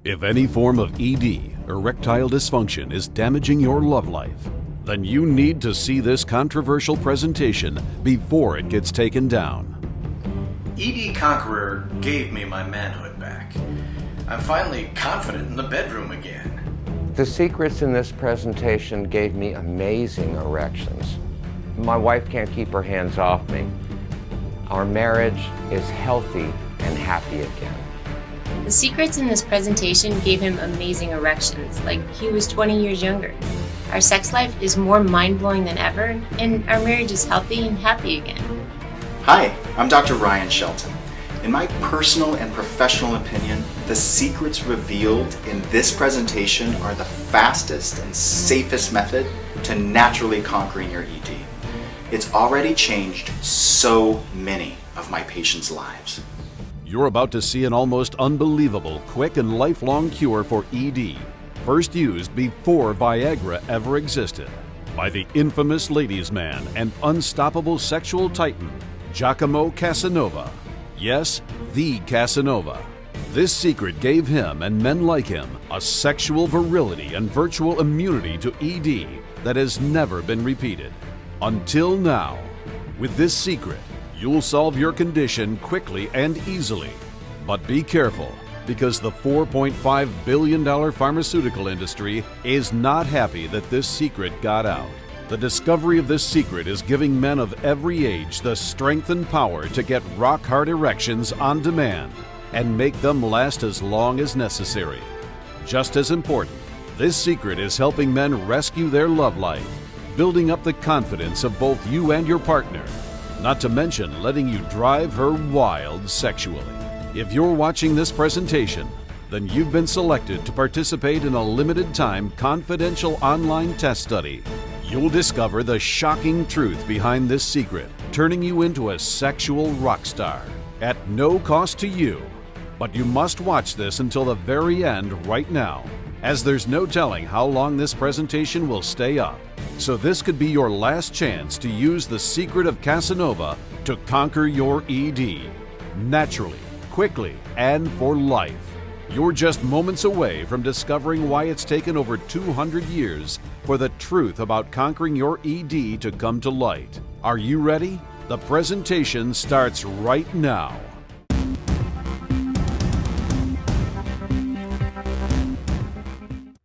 If any form of ED, erectile dysfunction, is damaging your love life, then you need to see this controversial presentation before it gets taken down. ED Conqueror gave me my manhood back. I'm finally confident in the bedroom again. The secrets in this presentation gave me amazing erections. My wife can't keep her hands off me. Our marriage is healthy and happy again. The secrets in this presentation gave him amazing erections, like he was 20 years younger. Our sex life is more mind-blowing than ever, and our marriage is healthy and happy again. Hi, I'm Dr. Ryan Shelton. In my personal and professional opinion, the secrets revealed in this presentation are the fastest and safest method to naturally conquering your ED. It's already changed so many of my patients' lives. You're about to see an almost unbelievable, quick and lifelong cure for ED, first used before Viagra ever existed, by the infamous ladies' man and unstoppable sexual titan, Giacomo Casanova. Yes, the Casanova. This secret gave him and men like him a sexual virility and virtual immunity to ED that has never been repeated. Until now. With this secret, you'll solve your condition quickly and easily. But be careful, because the $4.5 billion pharmaceutical industry is not happy that this secret got out. The discovery of this secret is giving men of every age the strength and power to get rock-hard erections on demand and make them last as long as necessary. Just as important, this secret is helping men rescue their love life, building up the confidence of both you and your partner, not to mention letting you drive her wild sexually. If you're watching this presentation, then you've been selected to participate in a limited-time confidential online test study. You'll discover the shocking truth behind this secret, turning you into a sexual rock star at no cost to you. But you must watch this until the very end right now, as there's no telling how long this presentation will stay up. So this could be your last chance to use the secret of Casanova to conquer your ED, naturally, quickly, and for life. You're just moments away from discovering why it's taken over 200 years for the truth about conquering your ED to come to light. Are you ready? The presentation starts right now.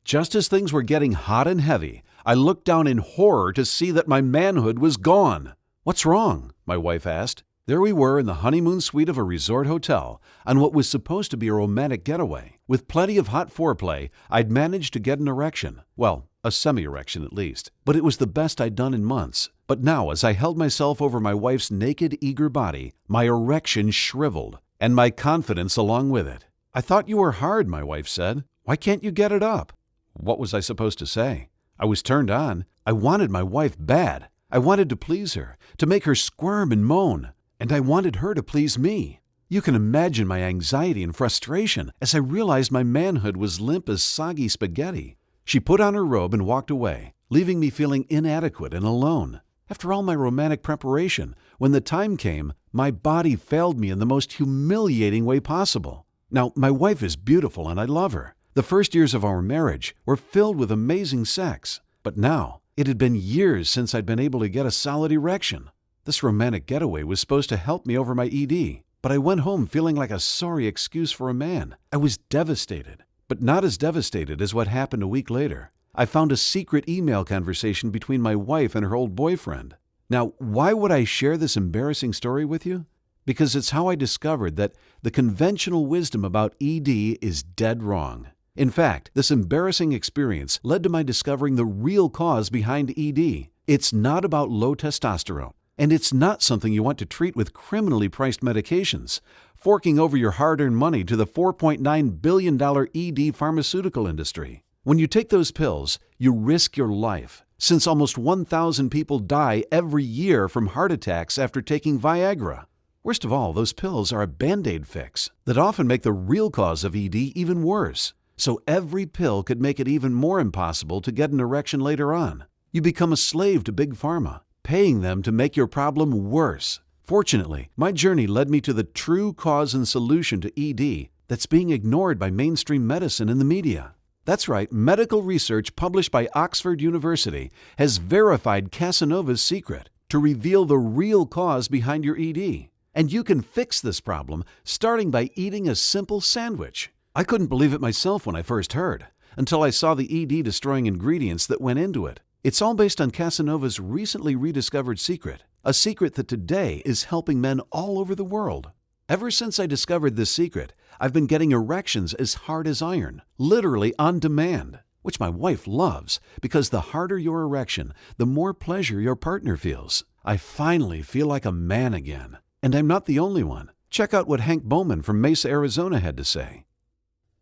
Just as things were getting hot and heavy, I looked down in horror to see that my manhood was gone. "What's wrong?" my wife asked. There we were in the honeymoon suite of a resort hotel on what was supposed to be a romantic getaway. With plenty of hot foreplay, I'd managed to get an erection. Well, a semi-erection at least. But it was the best I'd done in months. But now, as I held myself over my wife's naked, eager body, my erection shriveled, and my confidence along with it. "I thought you were hard," my wife said. "Why can't you get it up?" What was I supposed to say? I was turned on. I wanted my wife bad. I wanted to please her, to make her squirm and moan. And I wanted her to please me. You can imagine my anxiety and frustration as I realized my manhood was limp as soggy spaghetti. She put on her robe and walked away, leaving me feeling inadequate and alone. After all my romantic preparation, when the time came, my body failed me in the most humiliating way possible. Now, my wife is beautiful and I love her. The first years of our marriage were filled with amazing sex. But now, it had been years since I'd been able to get a solid erection. This romantic getaway was supposed to help me over my ED, but I went home feeling like a sorry excuse for a man. I was devastated, but not as devastated as what happened a week later. I found a secret email conversation between my wife and her old boyfriend. Now, why would I share this embarrassing story with you? Because it's how I discovered that the conventional wisdom about ED is dead wrong. In fact, this embarrassing experience led to my discovering the real cause behind ED. It's not about low testosterone. And it's not something you want to treat with criminally priced medications, forking over your hard-earned money to the $4.9 billion ED pharmaceutical industry. When you take those pills, you risk your life, since almost 1,000 people die every year from heart attacks after taking Viagra. Worst of all, those pills are a Band-Aid fix that often make the real cause of ED even worse. So every pill could make it even more impossible to get an erection later on. You become a slave to Big Pharma, paying them to make your problem worse. Fortunately, my journey led me to the true cause and solution to ED that's being ignored by mainstream medicine and the media. That's right, medical research published by Oxford University has verified Casanova's secret to reveal the real cause behind your ED. And you can fix this problem starting by eating a simple sandwich. I couldn't believe it myself when I first heard, until I saw the ED-destroying ingredients that went into it. It's all based on Casanova's recently rediscovered secret, a secret that today is helping men all over the world. Ever since I discovered this secret, I've been getting erections as hard as iron, literally on demand, which my wife loves because the harder your erection, the more pleasure your partner feels. I finally feel like a man again. And I'm not the only one. Check out what Hank Bowman from Mesa, Arizona had to say.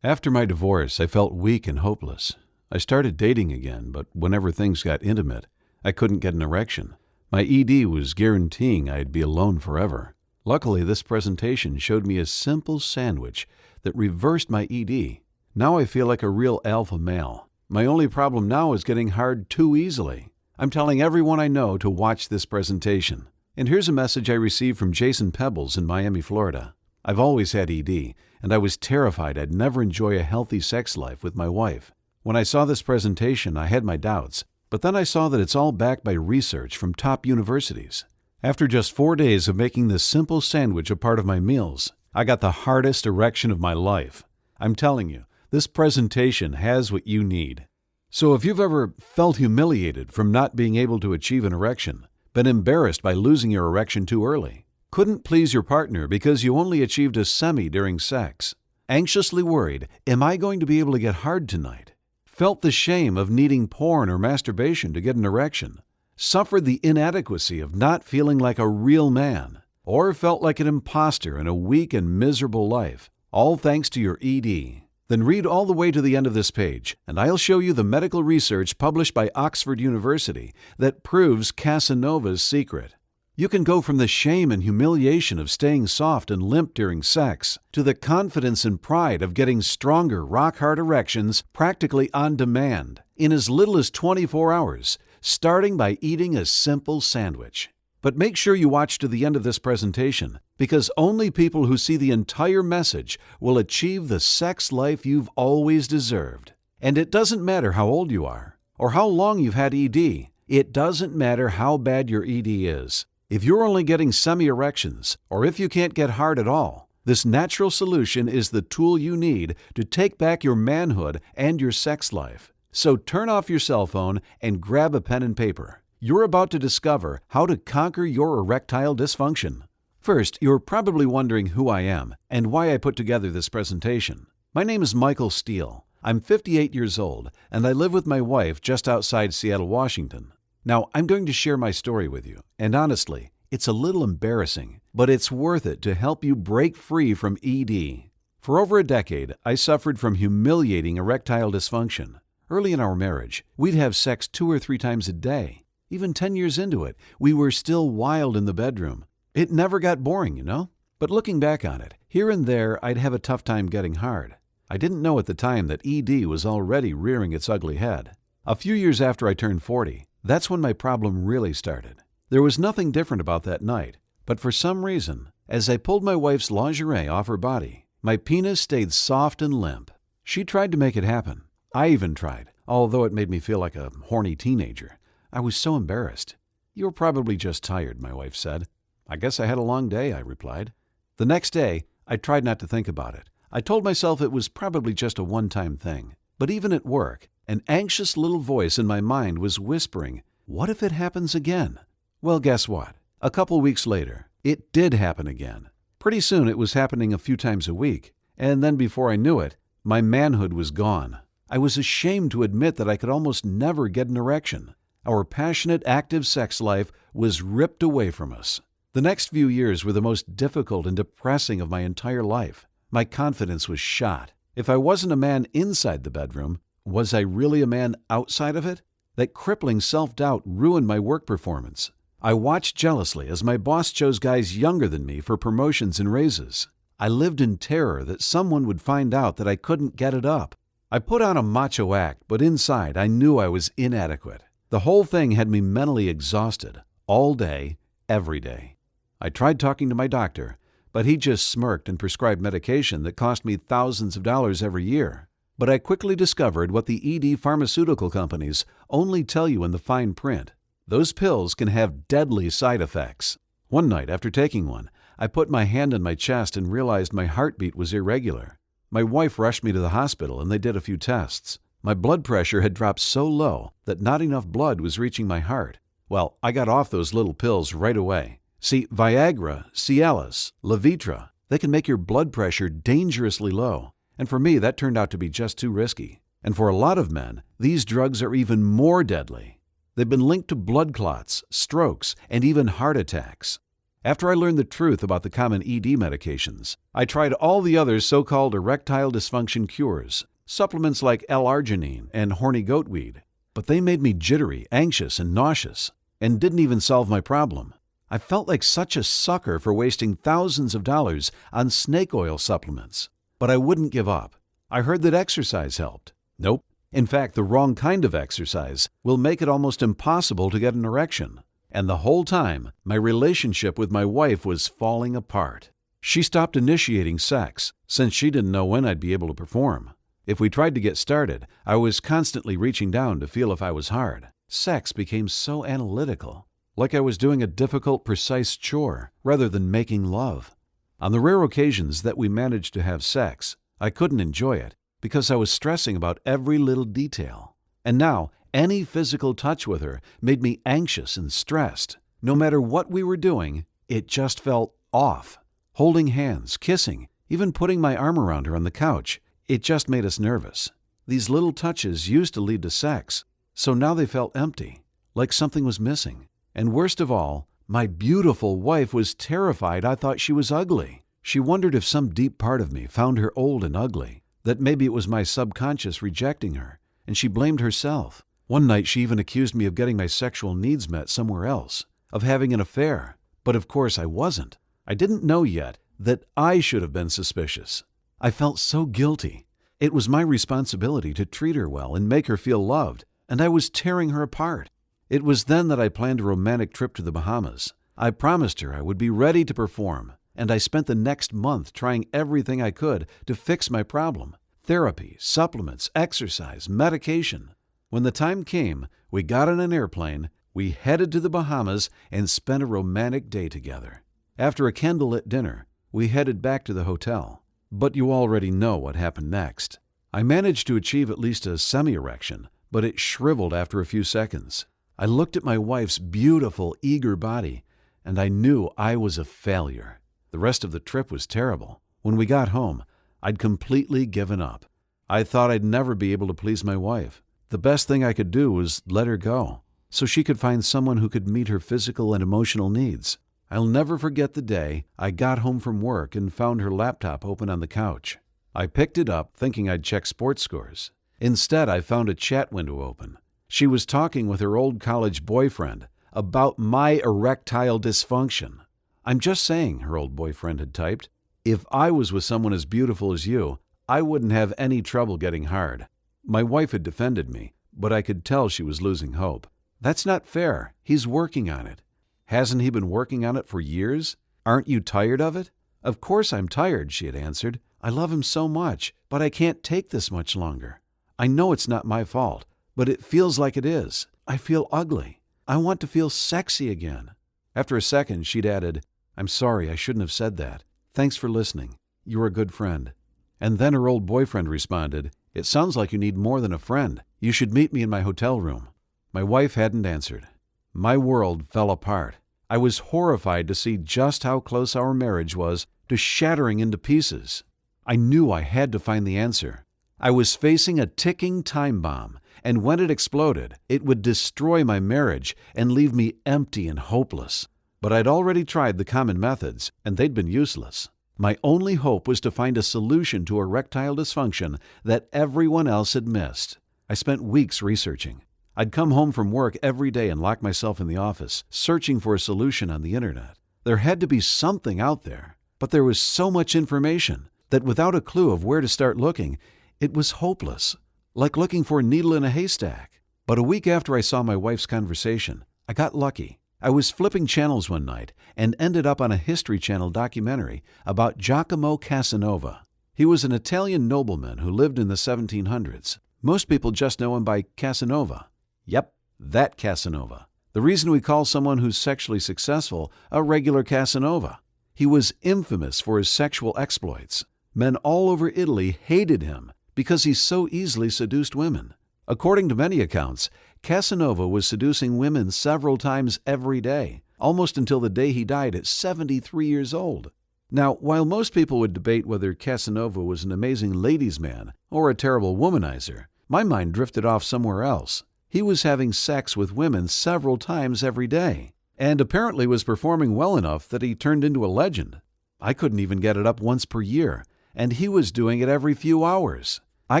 After my divorce, I felt weak and hopeless. I started dating again, but whenever things got intimate, I couldn't get an erection. My ED was guaranteeing I'd be alone forever. Luckily, this presentation showed me a simple sandwich that reversed my ED. Now I feel like a real alpha male. My only problem now is getting hard too easily. I'm telling everyone I know to watch this presentation. And here's a message I received from Jason Pebbles in Miami, Florida. I've always had ED, and I was terrified I'd never enjoy a healthy sex life with my wife. When I saw this presentation, I had my doubts, but then I saw that it's all backed by research from top universities. After just 4 days of making this simple sandwich a part of my meals, I got the hardest erection of my life. I'm telling you, this presentation has what you need. So if you've ever felt humiliated from not being able to achieve an erection, been embarrassed by losing your erection too early, couldn't please your partner because you only achieved a semi during sex, anxiously worried, am I going to be able to get hard tonight? Felt the shame of needing porn or masturbation to get an erection, suffered the inadequacy of not feeling like a real man, or felt like an imposter in a weak and miserable life, all thanks to your ED. Then read all the way to the end of this page, and I'll show you the medical research published by Oxford University that proves Casanova's secret. You can go from the shame and humiliation of staying soft and limp during sex to the confidence and pride of getting stronger, rock-hard erections practically on demand in as little as 24 hours, starting by eating a simple sandwich. But make sure you watch to the end of this presentation, because only people who see the entire message will achieve the sex life you've always deserved. And it doesn't matter how old you are, or how long you've had ED. It doesn't matter how bad your ED is. If you're only getting semi-erections, or if you can't get hard at all, this natural solution is the tool you need to take back your manhood and your sex life. So turn off your cell phone and grab a pen and paper. You're about to discover how to conquer your erectile dysfunction. First, you're probably wondering who I am and why I put together this presentation. My name is Michael Steele. I'm 58 years old, and I live with my wife just outside Seattle, Washington. Now, I'm going to share my story with you, and honestly, it's a little embarrassing, but it's worth it to help you break free from ED. For over a decade, I suffered from humiliating erectile dysfunction. Early in our marriage, we'd have sex 2 or 3 times a day. Even 10 years into it, we were still wild in the bedroom. It never got boring, you know? But looking back on it, here and there I'd have a tough time getting hard. I didn't know at the time that ED was already rearing its ugly head. A few years after I turned 40, that's when my problem really started. There was nothing different about that night, but for some reason, as I pulled my wife's lingerie off her body, my penis stayed soft and limp. She tried to make it happen. I even tried, although it made me feel like a horny teenager. I was so embarrassed. "You were probably just tired," my wife said. "I guess I had a long day," I replied. The next day, I tried not to think about it. I told myself it was probably just a one-time thing. But even at work, an anxious little voice in my mind was whispering, "What if it happens again?" Well, guess what? A couple weeks later, it did happen again. Pretty soon it was happening a few times a week, and then before I knew it, my manhood was gone. I was ashamed to admit that I could almost never get an erection. Our passionate, active sex life was ripped away from us. The next few years were the most difficult and depressing of my entire life. My confidence was shot. If I wasn't a man inside the bedroom, was I really a man outside of it? That crippling self-doubt ruined my work performance. I watched jealously as my boss chose guys younger than me for promotions and raises. I lived in terror that someone would find out that I couldn't get it up. I put on a macho act, but inside I knew I was inadequate. The whole thing had me mentally exhausted, all day, every day. I tried talking to my doctor, but he just smirked and prescribed medication that cost me thousands of dollars every year. But I quickly discovered what the ED pharmaceutical companies only tell you in the fine print. Those pills can have deadly side effects. One night after taking one, I put my hand on my chest and realized my heartbeat was irregular. My wife rushed me to the hospital and they did a few tests. My blood pressure had dropped so low that not enough blood was reaching my heart. Well, I got off those little pills right away. See, Viagra, Cialis, Levitra, they can make your blood pressure dangerously low. And for me, that turned out to be just too risky. And for a lot of men, these drugs are even more deadly. They've been linked to blood clots, strokes, and even heart attacks. After I learned the truth about the common ED medications, I tried all the other so-called erectile dysfunction cures, supplements like L-arginine and horny goatweed, but they made me jittery, anxious, and nauseous, and didn't even solve my problem. I felt like such a sucker for wasting thousands of dollars on snake oil supplements. But I wouldn't give up. I heard that exercise helped. Nope. In fact, the wrong kind of exercise will make it almost impossible to get an erection. And the whole time, my relationship with my wife was falling apart. She stopped initiating sex, since she didn't know when I'd be able to perform. If we tried to get started, I was constantly reaching down to feel if I was hard. Sex became so analytical, like I was doing a difficult, precise chore, rather than making love. On the rare occasions that we managed to have sex, I couldn't enjoy it because I was stressing about every little detail. And now, any physical touch with her made me anxious and stressed. No matter what we were doing, it just felt off. Holding hands, kissing, even putting my arm around her on the couch, it just made us nervous. These little touches used to lead to sex, so now they felt empty, like something was missing. And worst of all, my beautiful wife was terrified I thought she was ugly. She wondered if some deep part of me found her old and ugly, that maybe it was my subconscious rejecting her, and she blamed herself. One night she even accused me of getting my sexual needs met somewhere else, of having an affair. But of course I wasn't. I didn't know yet that I should have been suspicious. I felt so guilty. It was my responsibility to treat her well and make her feel loved, and I was tearing her apart. It was then that I planned a romantic trip to the Bahamas. I promised her I would be ready to perform, and I spent the next month trying everything I could to fix my problem. Therapy, supplements, exercise, medication. When the time came, we got on an airplane, we headed to the Bahamas, and spent a romantic day together. After a candlelit dinner, we headed back to the hotel. But you already know what happened next. I managed to achieve at least a semi-erection, but it shriveled after a few seconds. I looked at my wife's beautiful, eager body, and I knew I was a failure. The rest of the trip was terrible. When we got home, I'd completely given up. I thought I'd never be able to please my wife. The best thing I could do was let her go, so she could find someone who could meet her physical and emotional needs. I'll never forget the day I got home from work and found her laptop open on the couch. I picked it up thinking I'd check sports scores. Instead, I found a chat window open. She was talking with her old college boyfriend about my erectile dysfunction. I'm just saying, her old boyfriend had typed, if I was with someone as beautiful as you, I wouldn't have any trouble getting hard. My wife had defended me, but I could tell she was losing hope. That's not fair. He's working on it. Hasn't he been working on it for years? Aren't you tired of it? Of course I'm tired, she had answered. I love him so much, but I can't take this much longer. I know it's not my fault, but it feels like it is. I feel ugly. I want to feel sexy again. After a second, she'd added, I'm sorry, I shouldn't have said that. Thanks for listening. You're a good friend. And then her old boyfriend responded, it sounds like you need more than a friend. You should meet me in my hotel room. My wife hadn't answered. My world fell apart. I was horrified to see just how close our marriage was to shattering into pieces. I knew I had to find the answer. I was facing a ticking time bomb, and when it exploded, it would destroy my marriage and leave me empty and hopeless. But I'd already tried the common methods, and they'd been useless. My only hope was to find a solution to erectile dysfunction that everyone else had missed. I spent weeks researching. I'd come home from work every day and lock myself in the office, searching for a solution on the internet. There had to be something out there, but there was so much information that without a clue of where to start looking, it was hopeless, like looking for a needle in a haystack. But a week after I saw my wife's conversation, I got lucky. I was flipping channels one night and ended up on a History Channel documentary about Giacomo Casanova. He was an Italian nobleman who lived in the 1700s. Most people just know him by Casanova. Yep, that Casanova. The reason we call someone who's sexually successful a regular Casanova. He was infamous for his sexual exploits. Men all over Italy hated him because he so easily seduced women. According to many accounts, Casanova was seducing women several times every day, almost until the day he died at 73 years old. Now, while most people would debate whether Casanova was an amazing ladies' man or a terrible womanizer, my mind drifted off somewhere else. He was having sex with women several times every day, and apparently was performing well enough that he turned into a legend. I couldn't even get it up once per year, and he was doing it every few hours. I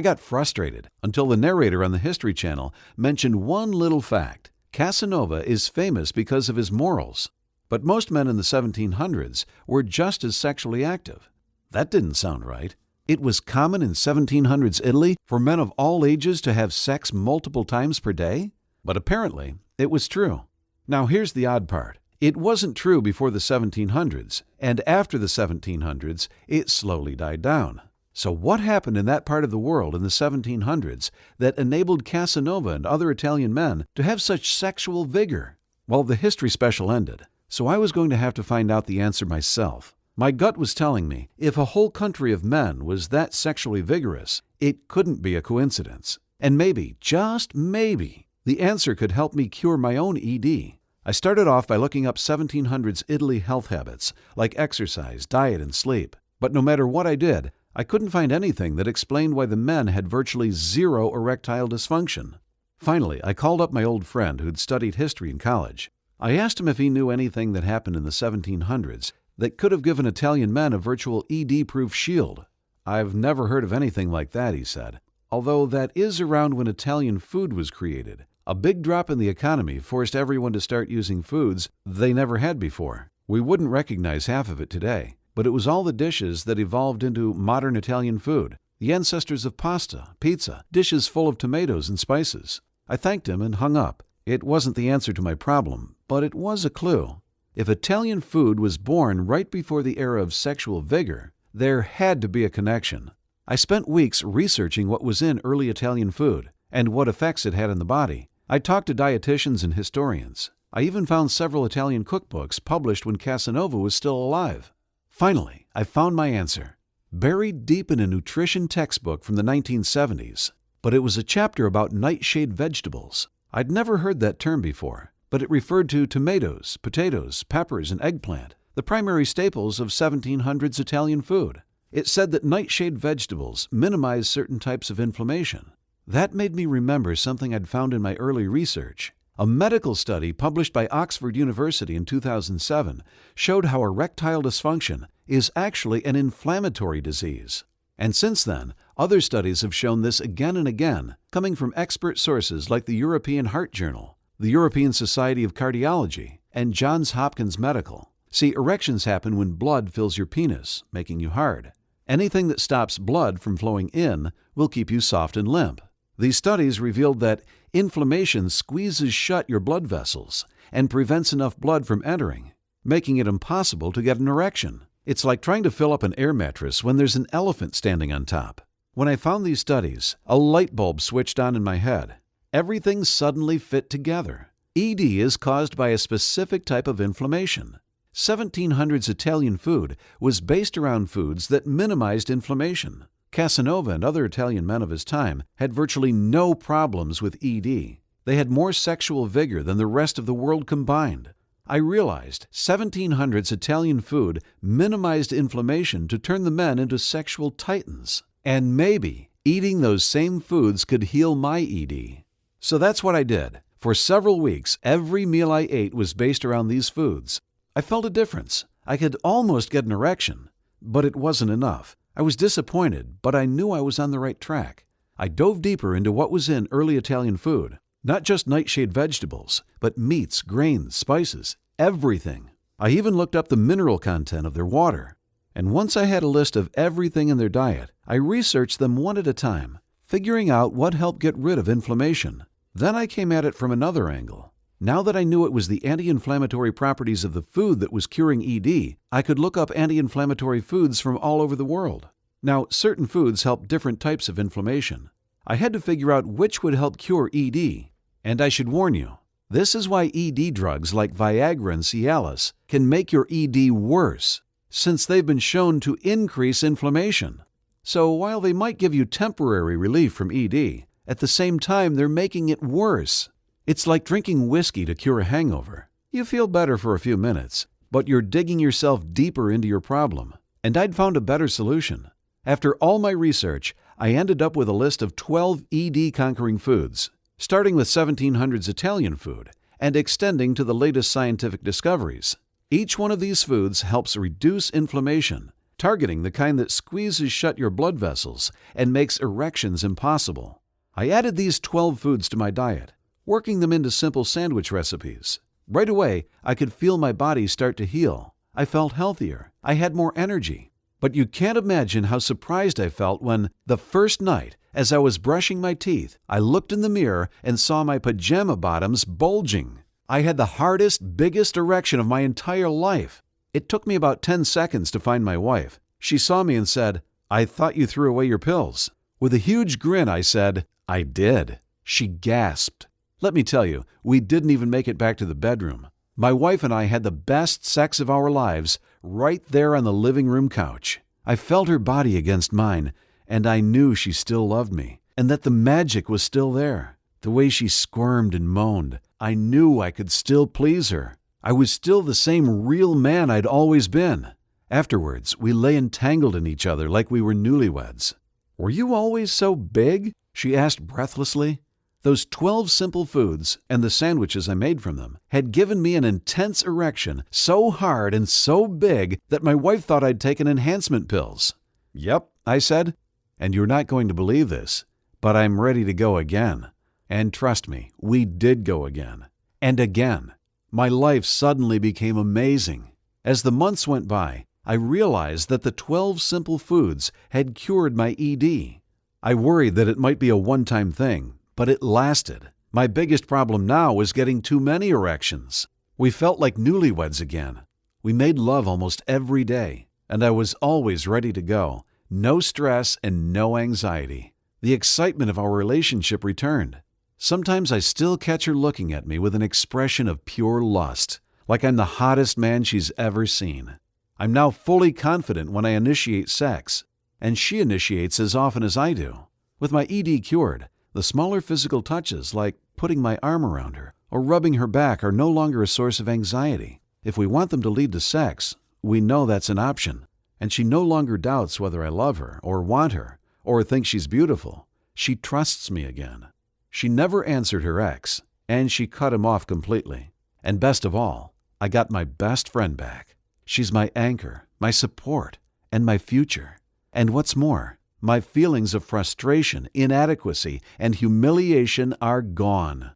got frustrated until the narrator on the History Channel mentioned one little fact. Casanova is famous because of his morals, but most men in the 1700s were just as sexually active. That didn't sound right. It was common in 1700s Italy for men of all ages to have sex multiple times per day? But apparently, it was true. Now here's the odd part. It wasn't true before the 1700s, and after the 1700s, it slowly died down. So what happened in that part of the world in the 1700s that enabled Casanova and other Italian men to have such sexual vigor? Well, the history special ended, so I was going to have to find out the answer myself. My gut was telling me if a whole country of men was that sexually vigorous, it couldn't be a coincidence. And maybe, just maybe, the answer could help me cure my own ED. I started off by looking up 1700s Italy health habits, like exercise, diet, and sleep. But no matter what I did, I couldn't find anything that explained why the men had virtually zero erectile dysfunction. Finally, I called up my old friend who'd studied history in college. I asked him if he knew anything that happened in the 1700s that could have given Italian men a virtual ED-proof shield. I've never heard of anything like that, he said, although that is around when Italian food was created. A big drop in the economy forced everyone to start using foods they never had before. We wouldn't recognize half of it today, but it was all the dishes that evolved into modern Italian food, the ancestors of pasta, pizza, dishes full of tomatoes and spices. I thanked him and hung up. It wasn't the answer to my problem, but it was a clue. If Italian food was born right before the era of sexual vigor, there had to be a connection. I spent weeks researching what was in early Italian food and what effects it had on the body. I talked to dietitians and historians. I even found several Italian cookbooks published when Casanova was still alive. Finally, I found my answer, buried deep in a nutrition textbook from the 1970s. But it was a chapter about nightshade vegetables. I'd never heard that term before, but it referred to tomatoes, potatoes, peppers, and eggplant, the primary staples of 1700s Italian food. It said that nightshade vegetables minimize certain types of inflammation. That made me remember something I'd found in my early research. A medical study published by Oxford University in 2007 showed how erectile dysfunction is actually an inflammatory disease. And since then, other studies have shown this again and again, coming from expert sources like the European Heart Journal, the European Society of Cardiology, and Johns Hopkins Medical. See, erections happen when blood fills your penis, making you hard. Anything that stops blood from flowing in will keep you soft and limp. These studies revealed that inflammation squeezes shut your blood vessels and prevents enough blood from entering, making it impossible to get an erection. It's like trying to fill up an air mattress when there's an elephant standing on top. When I found these studies, a light bulb switched on in my head. Everything suddenly fit together. ED is caused by a specific type of inflammation. 1700s Italian food was based around foods that minimized inflammation. Casanova and other Italian men of his time had virtually no problems with ED. They had more sexual vigor than the rest of the world combined. I realized 1700s Italian food minimized inflammation to turn the men into sexual titans. And maybe eating those same foods could heal my ED. So that's what I did. For several weeks, every meal I ate was based around these foods. I felt a difference. I could almost get an erection, but it wasn't enough. I was disappointed, but I knew I was on the right track. I dove deeper into what was in early Italian food. Not just nightshade vegetables, but meats, grains, spices, everything. I even looked up the mineral content of their water. And once I had a list of everything in their diet, I researched them one at a time, figuring out what helped get rid of inflammation. Then I came at it from another angle. Now that I knew it was the anti-inflammatory properties of the food that was curing ED, I could look up anti-inflammatory foods from all over the world. Now, certain foods help different types of inflammation. I had to figure out which would help cure ED. And I should warn you, this is why ED drugs like Viagra and Cialis can make your ED worse, since they've been shown to increase inflammation. So while they might give you temporary relief from ED, at the same time they're making it worse. It's like drinking whiskey to cure a hangover. You feel better for a few minutes, but you're digging yourself deeper into your problem. And I'd found a better solution. After all my research, I ended up with a list of 12 ED-conquering foods, starting with 1700s Italian food and extending to the latest scientific discoveries. Each one of these foods helps reduce inflammation, targeting the kind that squeezes shut your blood vessels and makes erections impossible. I added these 12 foods to my diet, working them into simple sandwich recipes. Right away, I could feel my body start to heal. I felt healthier. I had more energy. But you can't imagine how surprised I felt when, the first night, as I was brushing my teeth, I looked in the mirror and saw my pajama bottoms bulging. I had the hardest, biggest erection of my entire life. It took me about 10 seconds to find my wife. She saw me and said, "I thought you threw away your pills." With a huge grin, I said, "I did." She gasped. Let me tell you, we didn't even make it back to the bedroom. My wife and I had the best sex of our lives right there on the living room couch. I felt her body against mine, and I knew she still loved me, and that the magic was still there. The way she squirmed and moaned, I knew I could still please her. I was still the same real man I'd always been. Afterwards, we lay entangled in each other like we were newlyweds. "Were you always so big?" she asked breathlessly. Those 12 simple foods and the sandwiches I made from them had given me an intense erection so hard and so big that my wife thought I'd taken enhancement pills. "Yep," I said, "and you're not going to believe this, but I'm ready to go again." And trust me, we did go again. And again. My life suddenly became amazing. As the months went by, I realized that the 12 simple foods had cured my ED. I worried that it might be a one-time thing, but it lasted. My biggest problem now was getting too many erections. We felt like newlyweds again. We made love almost every day, and I was always ready to go. No stress and no anxiety. The excitement of our relationship returned. Sometimes I still catch her looking at me with an expression of pure lust, like I'm the hottest man she's ever seen. I'm now fully confident when I initiate sex, and she initiates as often as I do. With my ED cured, the smaller physical touches, like putting my arm around her or rubbing her back, are no longer a source of anxiety. If we want them to lead to sex, we know that's an option. And she no longer doubts whether I love her or want her or think she's beautiful. She trusts me again. She never answered her ex, and she cut him off completely. And best of all, I got my best friend back. She's my anchor, my support, and my future. And what's more, my feelings of frustration, inadequacy, and humiliation are gone.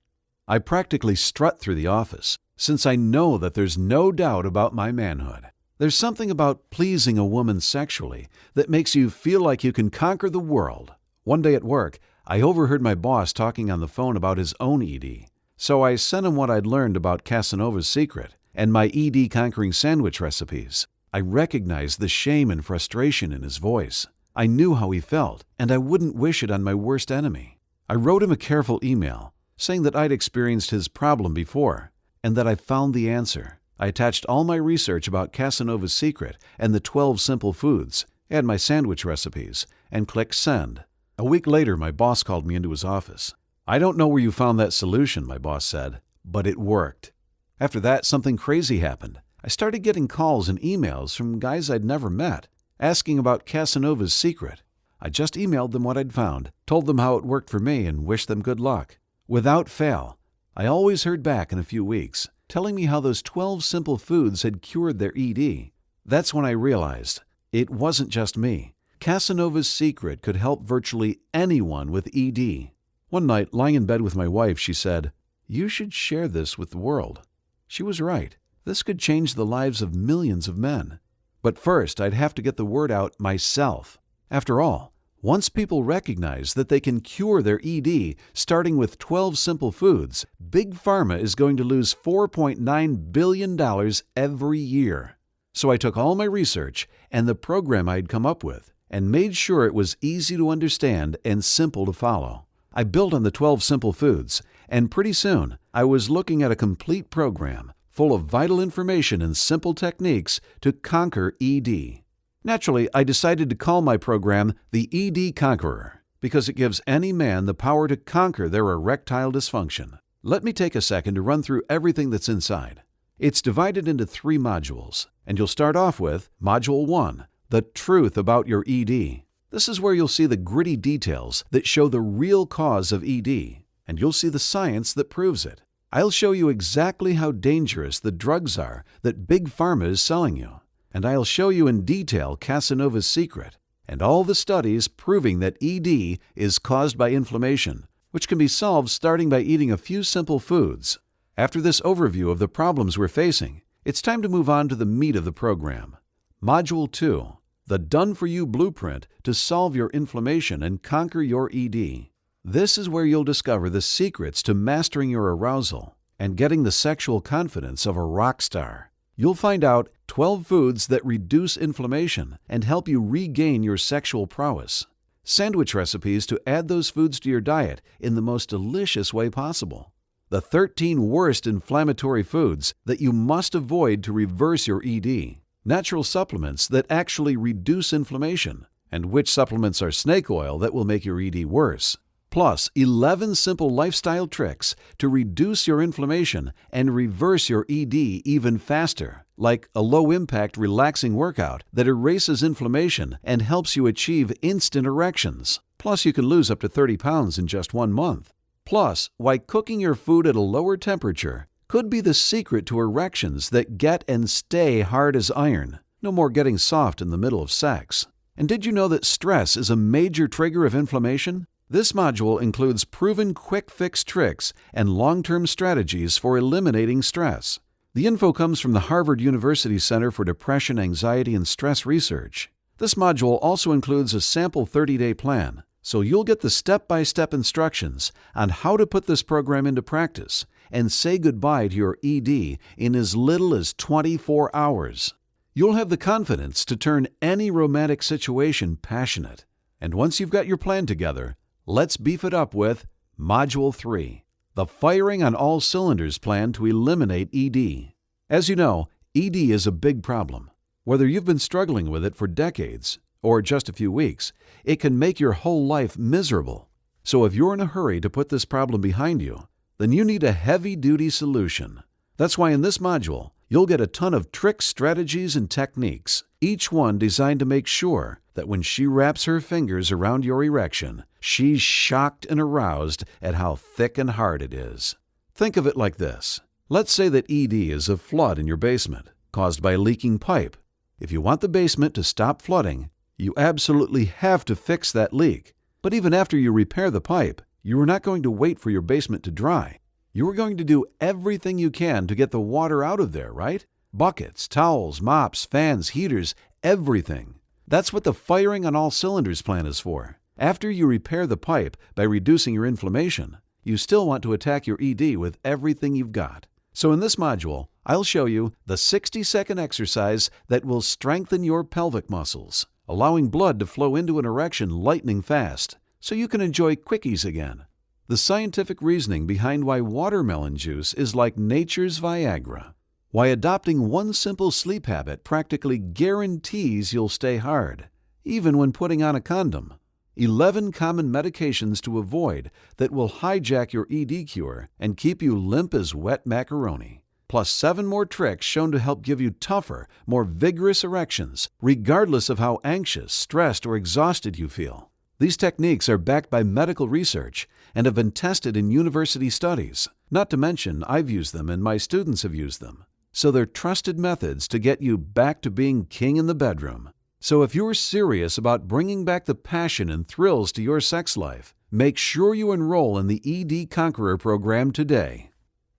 I practically strut through the office, since I know that there's no doubt about my manhood. There's something about pleasing a woman sexually that makes you feel like you can conquer the world. One day at work, I overheard my boss talking on the phone about his own ED. So I sent him what I'd learned about Casanova's secret and my ED-conquering sandwich recipes. I recognized the shame and frustration in his voice. I knew how he felt, and I wouldn't wish it on my worst enemy. I wrote him a careful email, saying that I'd experienced his problem before, and that I found the answer. I attached all my research about Casanova's secret and the 12 simple foods, and my sandwich recipes, and clicked send. A week later, my boss called me into his office. "I don't know where you found that solution," my boss said, "but it worked." After that, something crazy happened. I started getting calls and emails from guys I'd never met, asking about Casanova's secret. I just emailed them what I'd found, told them how it worked for me, and wished them good luck. Without fail, I always heard back in a few weeks, telling me how those 12 simple foods had cured their ED. That's when I realized it wasn't just me. Casanova's secret could help virtually anyone with ED. One night, lying in bed with my wife, she said, "You should share this with the world." She was right. This could change the lives of millions of men. But first, I'd have to get the word out myself. After all, Once people recognize that they can cure their ED starting with 12 simple foods, Big Pharma is going to lose $4.9 billion every year. So I took all my research and the program I'd come up with and made sure it was easy to understand and simple to follow. I built on the 12 simple foods, and pretty soon I was looking at a complete program full of vital information and simple techniques to conquer ED. Naturally, I decided to call my program the ED Conqueror because it gives any man the power to conquer their erectile dysfunction. Let me take a second to run through everything that's inside. It's divided into 3 modules, and you'll start off with Module 1, The Truth About Your ED. This is where you'll see the gritty details that show the real cause of ED, and you'll see the science that proves it. I'll show you exactly how dangerous the drugs are that Big Pharma is selling you, and I'll show you in detail Casanova's secret and all the studies proving that ED is caused by inflammation, which can be solved starting by eating a few simple foods. After this overview of the problems we're facing, it's time to move on to the meat of the program. Module 2, the Done-For-You Blueprint to solve your inflammation and conquer your ED. This is where you'll discover the secrets to mastering your arousal and getting the sexual confidence of a rock star. You'll find out 12 foods that reduce inflammation and help you regain your sexual prowess. Sandwich recipes to add those foods to your diet in the most delicious way possible. The 13 worst inflammatory foods that you must avoid to reverse your ED. Natural supplements that actually reduce inflammation, and which supplements are snake oil that will make your ED worse. Plus 11 simple lifestyle tricks to reduce your inflammation and reverse your ED even faster, like a low-impact relaxing workout that erases inflammation and helps you achieve instant erections. Plus you can lose up to 30 pounds in just 1 month. Plus, why cooking your food at a lower temperature could be the secret to erections that get and stay hard as iron. No more getting soft in the middle of sex. And did you know that stress is a major trigger of inflammation? This module includes proven quick fix tricks and long-term strategies for eliminating stress. The info comes from the Harvard University Center for Depression, Anxiety, and Stress Research. This module also includes a sample 30-day plan, so you'll get the step-by-step instructions on how to put this program into practice and say goodbye to your ED in as little as 24 hours. You'll have the confidence to turn any romantic situation passionate. And once you've got your plan together, let's beef it up with Module 3, the Firing on All Cylinders Plan to Eliminate ED. As you know, ED is a big problem. Whether you've been struggling with it for decades or just a few weeks, it can make your whole life miserable. So if you're in a hurry to put this problem behind you, then you need a heavy-duty solution. That's why in this module, you'll get a ton of tricks, strategies, and techniques, each one designed to make sure that when she wraps her fingers around your erection, she's shocked and aroused at how thick and hard it is. Think of it like this. Let's say that ED is a flood in your basement, caused by a leaking pipe. If you want the basement to stop flooding, you absolutely have to fix that leak. But even after you repair the pipe, you are not going to wait for your basement to dry. You are going to do everything you can to get the water out of there, right? Buckets, towels, mops, fans, heaters, everything. That's what the Firing on All Cylinders plan is for. After you repair the pipe by reducing your inflammation, you still want to attack your ED with everything you've got. So in this module, I'll show you the 60-second exercise that will strengthen your pelvic muscles, allowing blood to flow into an erection lightning fast, so you can enjoy quickies again. The scientific reasoning behind why watermelon juice is like nature's Viagra. Why adopting one simple sleep habit practically guarantees you'll stay hard, even when putting on a condom. 11 common medications to avoid that will hijack your ED cure and keep you limp as wet macaroni. Plus 7 more tricks shown to help give you tougher, more vigorous erections, regardless of how anxious, stressed, or exhausted you feel. These techniques are backed by medical research and have been tested in university studies. Not to mention, I've used them and my students have used them. So they're trusted methods to get you back to being king in the bedroom. So if you're serious about bringing back the passion and thrills to your sex life, make sure you enroll in the ED Conqueror program today.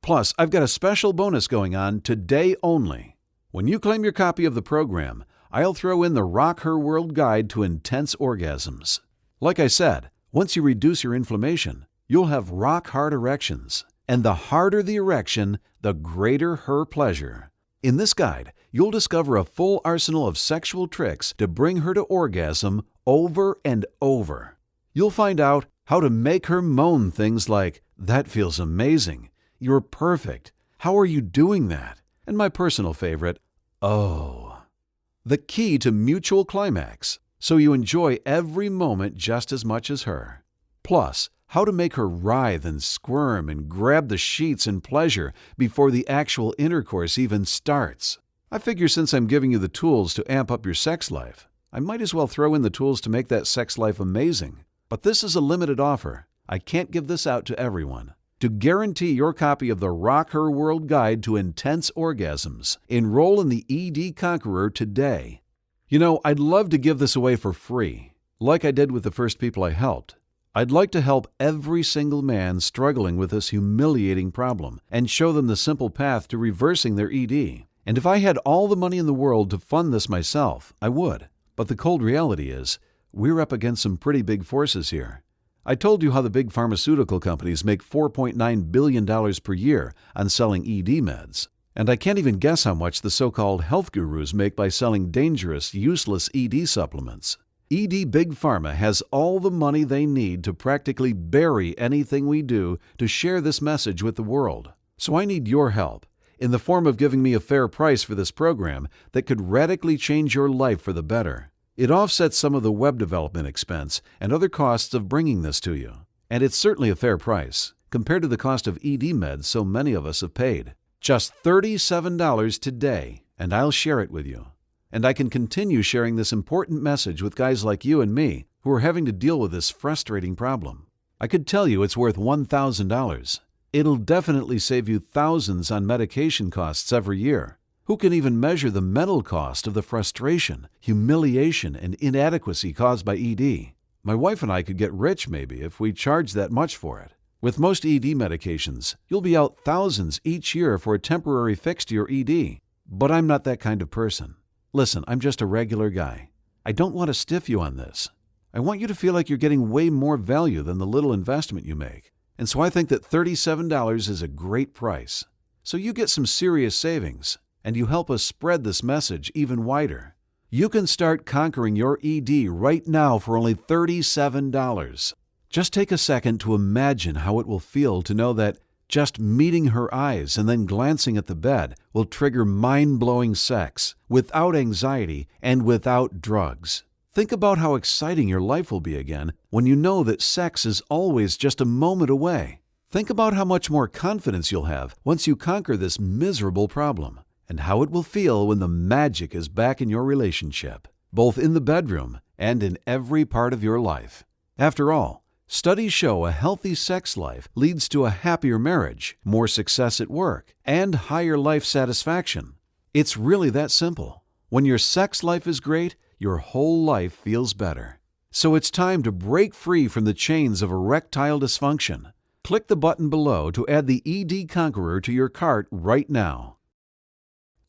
Plus, I've got a special bonus going on today only. When you claim your copy of the program, I'll throw in the Rock Her World Guide to Intense Orgasms. Like I said, once you reduce your inflammation, you'll have rock-hard erections. And the harder the erection, the greater her pleasure. In this guide, you'll discover a full arsenal of sexual tricks to bring her to orgasm over and over. You'll find out how to make her moan things like, "That feels amazing," "You're perfect," "How are you doing that?" and my personal favorite, "Oh." The key to mutual climax, so you enjoy every moment just as much as her. Plus, how to make her writhe and squirm and grab the sheets in pleasure before the actual intercourse even starts. I figure since I'm giving you the tools to amp up your sex life, I might as well throw in the tools to make that sex life amazing. But this is a limited offer. I can't give this out to everyone. To guarantee your copy of the Rock Her World Guide to Intense Orgasms, enroll in the ED Conqueror today. You know, I'd love to give this away for free, like I did with the first people I helped. I'd like to help every single man struggling with this humiliating problem and show them the simple path to reversing their ED. And if I had all the money in the world to fund this myself, I would. But the cold reality is, we're up against some pretty big forces here. I told you how the big pharmaceutical companies make $4.9 billion per year on selling ED meds. And I can't even guess how much the so-called health gurus make by selling dangerous, useless ED supplements. ED Big Pharma has all the money they need to practically bury anything we do to share this message with the world. So I need your help, in the form of giving me a fair price for this program that could radically change your life for the better. It offsets some of the web development expense and other costs of bringing this to you. And it's certainly a fair price, compared to the cost of ED meds so many of us have paid. Just $37 today, and I'll share it with you. And I can continue sharing this important message with guys like you and me who are having to deal with this frustrating problem. I could tell you it's worth $1,000. It'll definitely save you thousands on medication costs every year. Who can even measure the mental cost of the frustration, humiliation, and inadequacy caused by ED? My wife and I could get rich maybe if we charged that much for it. With most ED medications, you'll be out thousands each year for a temporary fix to your ED. But I'm not that kind of person. Listen, I'm just a regular guy. I don't want to stiff you on this. I want you to feel like you're getting way more value than the little investment you make. And so I think that $37 is a great price. So you get some serious savings, and you help us spread this message even wider. You can start conquering your ED right now for only $37. Just take a second to imagine how it will feel to know that just meeting her eyes and then glancing at the bed will trigger mind-blowing sex without anxiety and without drugs. Think about how exciting your life will be again when you know that sex is always just a moment away. Think about how much more confidence you'll have once you conquer this miserable problem, and how it will feel when the magic is back in your relationship, both in the bedroom and in every part of your life. After all, studies show a healthy sex life leads to a happier marriage, more success at work, and higher life satisfaction. It's really that simple. When your sex life is great, your whole life feels better. So it's time to break free from the chains of erectile dysfunction. Click the button below to add the ED Conqueror to your cart right now.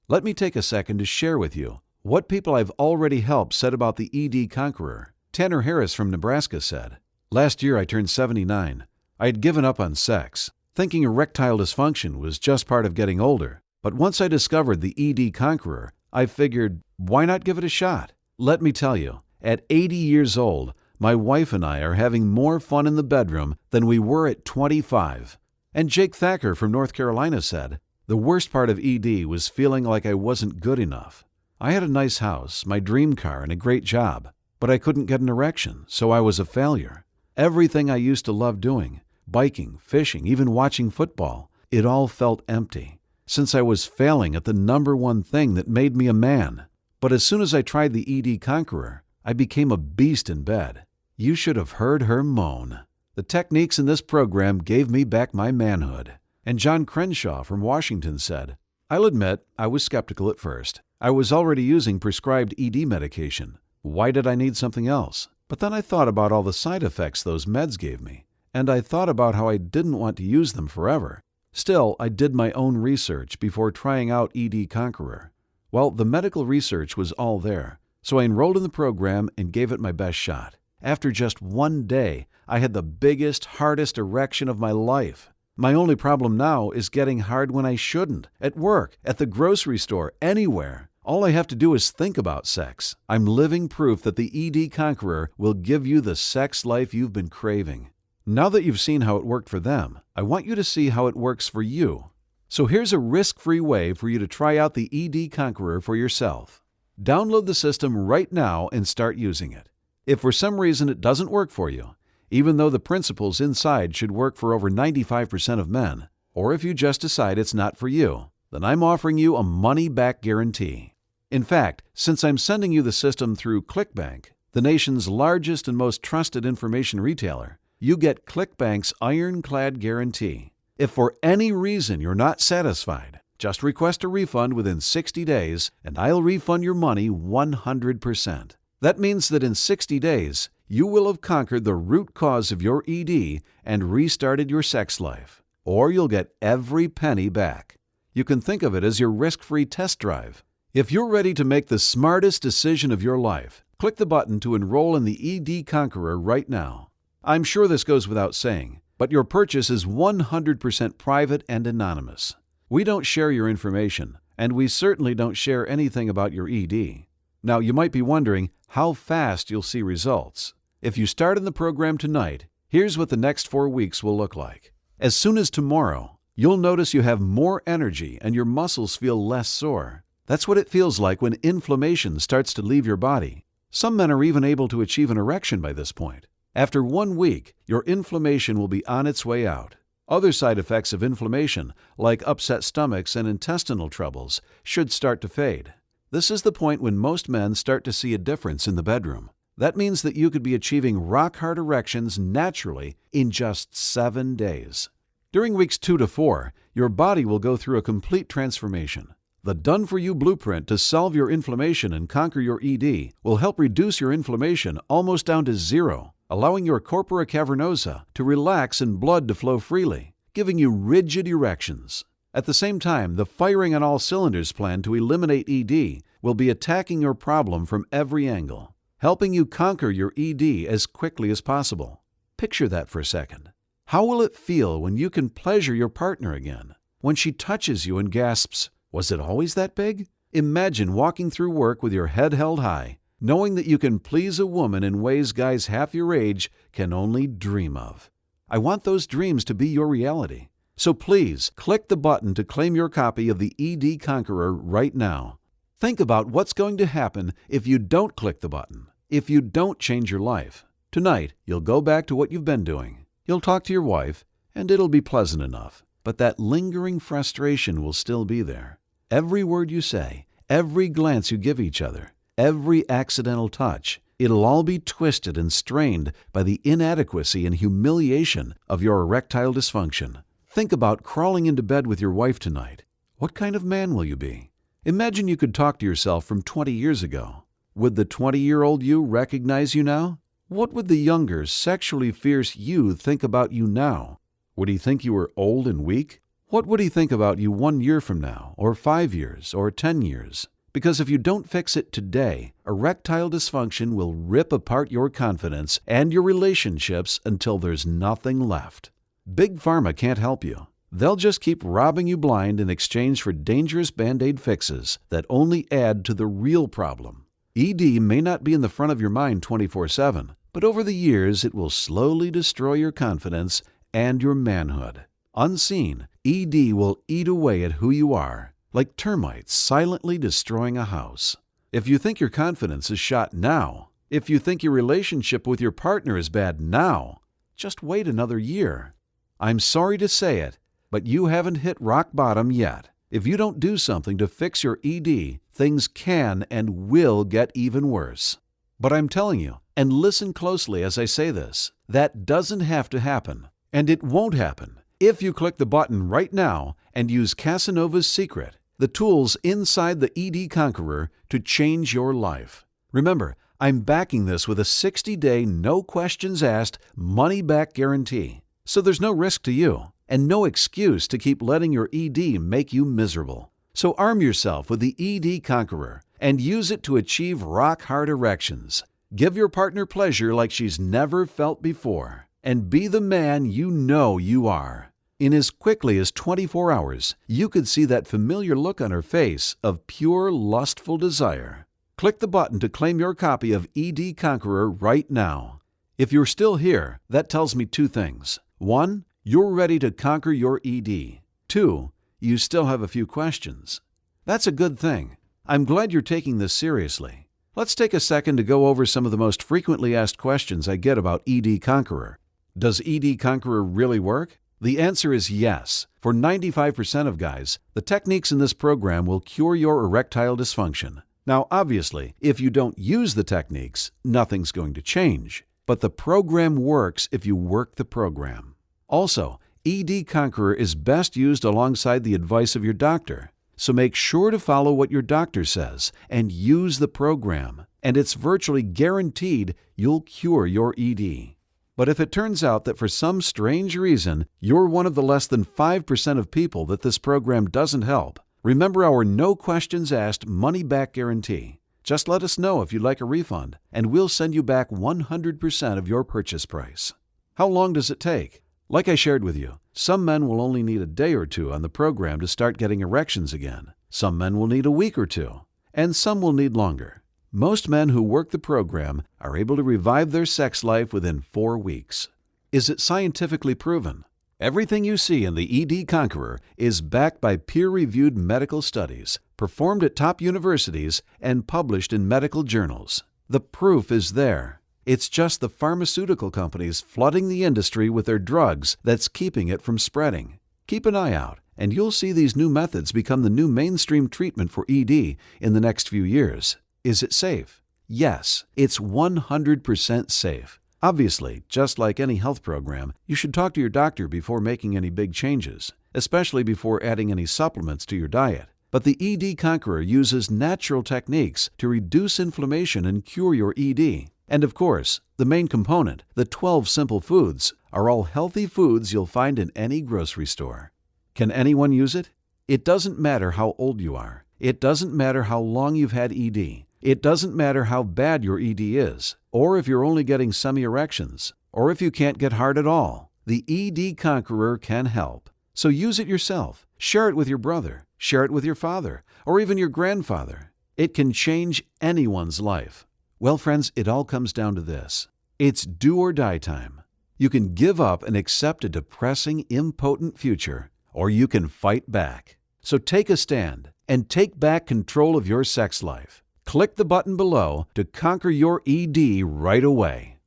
Let me take a second to share with you what people I've already helped said about the ED Conqueror. Tanner Harris from Nebraska said, "Last year I turned 79. I had given up on sex, thinking erectile dysfunction was just part of getting older. But once I discovered the ED Conqueror, I figured, why not give it a shot? Let me tell you, at 80 years old, my wife and I are having more fun in the bedroom than we were at 25. And Jake Thacker from North Carolina said, "The worst part of ED was feeling like I wasn't good enough. I had a nice house, my dream car, and a great job, but I couldn't get an erection, so I was a failure. Everything I used to love doing, biking, fishing, even watching football, it all felt empty, since I was failing at the number one thing that made me a man. But as soon as I tried the ED Conqueror, I became a beast in bed. You should have heard her moan. The techniques in this program gave me back my manhood." And John Crenshaw from Washington said, "I'll admit I was skeptical at first. I was already using prescribed ED medication. Why did I need something else? But then I thought about all the side effects those meds gave me, and I thought about how I didn't want to use them forever. Still, I did my own research before trying out ED Conqueror. Well, the medical research was all there, so I enrolled in the program and gave it my best shot. After just one day, I had the biggest, hardest erection of my life. My only problem now is getting hard when I shouldn't, at work, at the grocery store, anywhere. All I have to do is think about sex. I'm living proof that the ED Conqueror will give you the sex life you've been craving. Now that you've seen how it worked for them, I want you to see how it works for you. So here's a risk-free way for you to try out the ED Conqueror for yourself. Download the system right now and start using it. If for some reason it doesn't work for you, even though the principles inside should work for over 95% of men, or if you just decide it's not for you, then I'm offering you a money-back guarantee. In fact, since I'm sending you the system through ClickBank, the nation's largest and most trusted information retailer, you get ClickBank's ironclad guarantee. If for any reason you're not satisfied, just request a refund within 60 days and I'll refund your money 100%. That means that in 60 days, you will have conquered the root cause of your ED and restarted your sex life. Or you'll get every penny back. You can think of it as your risk-free test drive. If you're ready to make the smartest decision of your life, click the button to enroll in the ED Conqueror right now. I'm sure this goes without saying, but your purchase is 100% private and anonymous. We don't share your information, and we certainly don't share anything about your ED. Now, you might be wondering how fast you'll see results. If you start in the program tonight, here's what the next 4 weeks will look like. As soon as tomorrow, you'll notice you have more energy and your muscles feel less sore. That's what it feels like when inflammation starts to leave your body. Some men are even able to achieve an erection by this point. After 1 week, your inflammation will be on its way out. Other side effects of inflammation, like upset stomachs and intestinal troubles, should start to fade. This is the point when most men start to see a difference in the bedroom. That means that you could be achieving rock-hard erections naturally in just 7 days. During weeks 2 to 4, your body will go through a complete transformation. The done-for-you blueprint to solve your inflammation and conquer your ED will help reduce your inflammation almost down to zero, allowing your corpora cavernosa to relax and blood to flow freely, giving you rigid erections. At the same time, the firing on all cylinders plan to eliminate ED will be attacking your problem from every angle, helping you conquer your ED as quickly as possible. Picture that for a second. How will it feel when you can pleasure your partner again? When she touches you and gasps, "Was it always that big?" Imagine walking through work with your head held high, knowing that you can please a woman in ways guys half your age can only dream of. I want those dreams to be your reality. So please, click the button to claim your copy of the ED Conqueror right now. Think about what's going to happen if you don't click the button, if you don't change your life. Tonight, you'll go back to what you've been doing. You'll talk to your wife, and it'll be pleasant enough. But that lingering frustration will still be there. Every word you say, every glance you give each other, every accidental touch, it'll all be twisted and strained by the inadequacy and humiliation of your erectile dysfunction. Think about crawling into bed with your wife tonight. What kind of man will you be? Imagine you could talk to yourself from 20 years ago. Would the 20-year-old you recognize you now? What would the younger, sexually fierce you think about you now? Would he think you were old and weak? What would he think about you 1 year from now, or 5 years, or 10 years? Because if you don't fix it today, erectile dysfunction will rip apart your confidence and your relationships until there's nothing left. Big pharma can't help you. They'll just keep robbing you blind in exchange for dangerous Band-Aid fixes that only add to the real problem. ED may not be in the front of your mind 24/7, but over the years it will slowly destroy your confidence and your manhood. Unseen, ED will eat away at who you are, like termites silently destroying a house. If you think your confidence is shot now, if you think your relationship with your partner is bad now, just wait another year. I'm sorry to say it, but you haven't hit rock bottom yet. If you don't do something to fix your ED, things can and will get even worse. But I'm telling you, and listen closely as I say this, that doesn't have to happen. And it won't happen if you click the button right now and use Casanova's Secret, the tools inside the ED Conqueror, to change your life. Remember, I'm backing this with a 60-day, no questions asked, money-back guarantee. So there's no risk to you, and no excuse to keep letting your ED make you miserable. So arm yourself with the ED Conqueror and use it to achieve rock-hard erections. Give your partner pleasure like she's never felt before. And be the man you know you are. In as quickly as 24 hours, you could see that familiar look on her face of pure lustful desire. Click the button to claim your copy of ED Conqueror right now. If you're still here, that tells me two things. 1, you're ready to conquer your ED. 2, you still have a few questions. That's a good thing. I'm glad you're taking this seriously. Let's take a second to go over some of the most frequently asked questions I get about ED Conqueror. Does ED Conqueror really work? The answer is yes. For 95% of guys, the techniques in this program will cure your erectile dysfunction. Now, obviously, if you don't use the techniques, nothing's going to change. But the program works if you work the program. Also, ED Conqueror is best used alongside the advice of your doctor. So make sure to follow what your doctor says and use the program. And it's virtually guaranteed you'll cure your ED. But if it turns out that for some strange reason you're one of the less than 5% of people that this program doesn't help, remember our no questions asked money-back guarantee. Just let us know if you'd like a refund, and we'll send you back 100% of your purchase price. How long does it take? Like I shared with you, some men will only need a day or two on the program to start getting erections again. Some men will need a week or two, and some will need longer. Most men who work the program are able to revive their sex life within 4 weeks. Is it scientifically proven? Everything you see in the ED Conqueror is backed by peer-reviewed medical studies, performed at top universities, and published in medical journals. The proof is there. It's just the pharmaceutical companies flooding the industry with their drugs that's keeping it from spreading. Keep an eye out, and you'll see these new methods become the new mainstream treatment for ED in the next few years. Is it safe? Yes, it's 100% safe. Obviously, just like any health program, you should talk to your doctor before making any big changes, especially before adding any supplements to your diet. But the ED Conqueror uses natural techniques to reduce inflammation and cure your ED. And of course, the main component, the 12 simple foods, are all healthy foods you'll find in any grocery store. Can anyone use it? It doesn't matter how old you are. It doesn't matter how long you've had ED. It doesn't matter how bad your ED is, or if you're only getting semi-erections, or if you can't get hard at all. The ED Conqueror can help. So use it yourself. Share it with your brother. Share it with your father, or even your grandfather. It can change anyone's life. Well, friends, it all comes down to this. It's do or die time. You can give up and accept a depressing, impotent future, or you can fight back. So take a stand and take back control of your sex life. Click the button below to conquer your ED right away.